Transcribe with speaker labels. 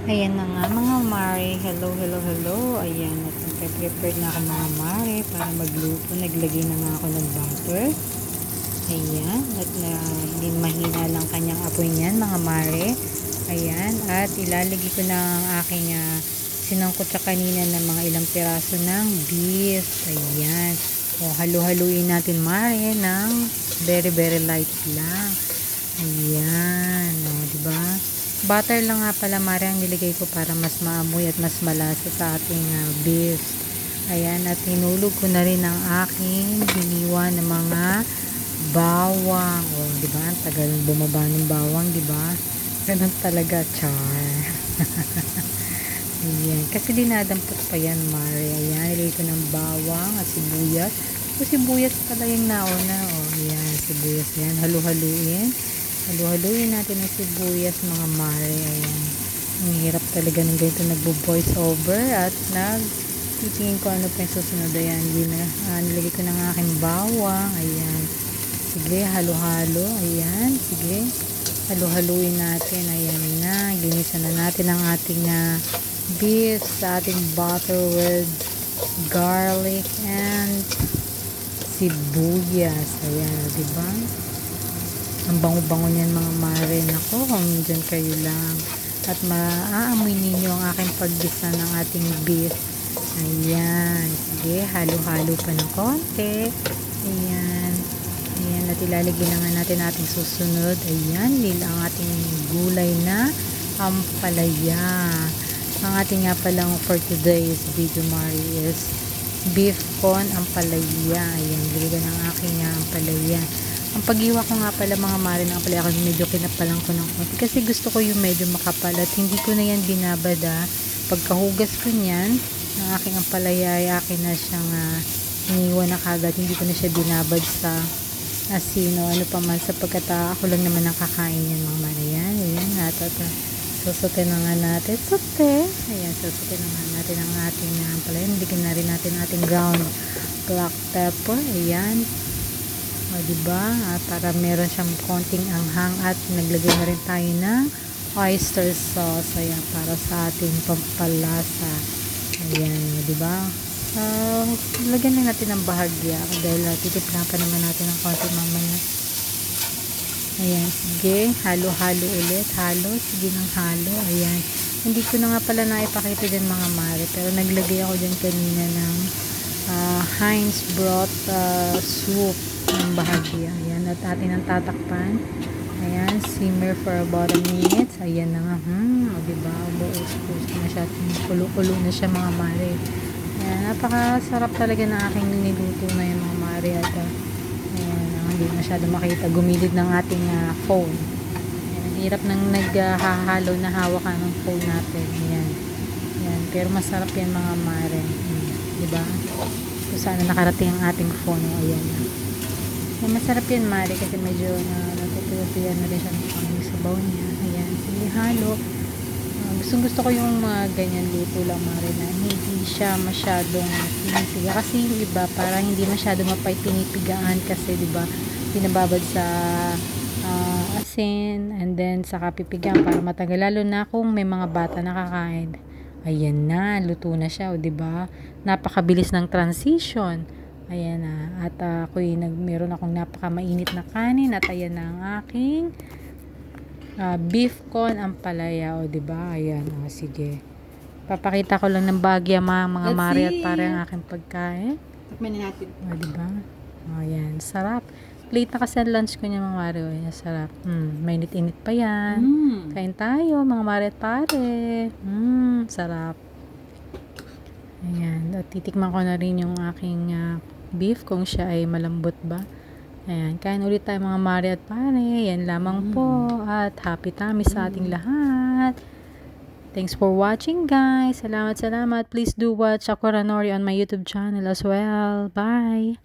Speaker 1: Ayan na nga mga mare. Hello, hello, hello. Ayan, at nagpe-prepared na ako mga mare para magluto. Naglagay na nga ako ng butter. Ayan, at din mahina lang kanyang apoy niyan mga mare. Ayan, at ilalagay ko na ang aking sinangkot sa kanina ng mga ilang piraso ng beef. Ayan. O, halu-haluin natin mare ng very, very light lang. Ayan, o, diba? Butter lang nga pala mare ang nilagay ko para mas maamoy at mas malasa sa ating beef. Ayan, at hinulog ko na rin ang aking hiniwa ng mga bawang. O, diba? Tagal bumaba ng bawang, diba? Ganun talaga, char. Ayan, kasi dinadampot pa yan mare. Ayan, nilagay ko ng bawang at sibuyas. O, sibuyas pala yung nauna. O, ayan, sibuyas yan. Halu-haluin. Halu-haluin natin ang sibuyas mga mare. Ayan. Ang hirap talaga ng ganito nagbo-voice over at titingin ko ano pa yung susunod. Ayan. Nilagay ko ng aking bawang. Ayan. Sige, halo-halo. Ayan. Sige. Halu-haluin natin. Ayan na. Ginisa na natin ang ating beef sa ating butter with garlic and sibuyas. Ayan. Diba? Ang bango-bango niyan mga mare. Nako, kung dyan kayo lang. At maaamoy ninyo ang aking paggisa ng ating beef. Ayan. Sige, halo-halo pa ng konti. Ayan. Ayan. At ilalagay na nga natin ating susunod. Ayan. Ang ating gulay na ampalaya. Ang ating nga palang for today's video mare is beef con ampalaya. Ayan. Lagay ng aking ampalaya. Ang paghiwa ko nga pala mga mare ng ampalaya kasi medyo kinapalan ko ng konti kasi gusto ko yung medyo makapal at hindi ko na yan binabada. Pagkahugas ko niyan ng aking ampalaya ay akin na siyang iniwan na kagad, hindi ko na siya binabad sa asin o ano pa man sapagkat ako lang naman ang kakain yan mga mare. Ayan at susote na nga natin ayan, susote na nga natin ang ating ampalaya. Bigyan na rin natin ating ground black pepper. Ayan. O, diba? Para meron siyang konting anghang at naglagay na rin tayo ng oyster sauce. Ayan, para sa ating pampalasa. Ayan, diba? Lagyan lang natin ng bahagya dahil titipla pa naman natin ng konti mamaya. Ayan, sige. Halo-halo ulit. Halo. Sige ng halo. Ayan. Hindi ko na nga pala naipakita dyan mga mare pero naglagay ako dyan kanina ng Heinz broth soup ng bahagya. Ayan, at atin ang tatakpan. Ayan, simmer for about a minute. Ayan na nga. O, diba? Buos-buos na siya. Kulo-kulo na siya mga mare. Ayan, napakasarap talaga na aking niluto na yung mga mare. At ayan, hindi masyado makita. Gumilid ng ating phone. Ayan, hirap nang naghahalo na hawakan ng phone natin. Ayan. Ayan, pero masarap yan mga mare. Diba? Kung saan nakarating ang ating phone. Ayan na. Masarap yan mare kasi medyo natutupian na rin siya ng sabaw niya. Ayan, sige halo. Gusto ko yung mga ganyan luto lang mare na hindi siya masyadong pinipiga kasi yung iba parang hindi masyadong pinipigaan kasi diba pinababad sa asin and then saka pipigaan para matagal lalo na kung may mga bata nakakain. Ayan na, luto na siya o diba napakabilis ng transition. Ayan na. At meron akong napakamainit na kanin at ayan na ang aking beef con ampalaya. O, diba? Ayan. O, sige. Papakita ko lang ng bagya mga mare at para ang aking pagkain.
Speaker 2: Tikman natin.
Speaker 1: O, diba? O, ayan. Sarap. Plate na kasi ang lunch ko niya mga mare. O, ayan. Sarap. Mainit-init pa yan. Kain tayo mga mare at pare. Sarap. Ayan. At titikman ko na rin yung aking beef kung siya ay malambot ba. Ayan, kain ulit tayo mga mare at pare. Yan lamang po at happy tummy sa ating lahat. Thanks for watching guys. Salamat. Please do watch Aqua Ranori on my YouTube channel as well. Bye!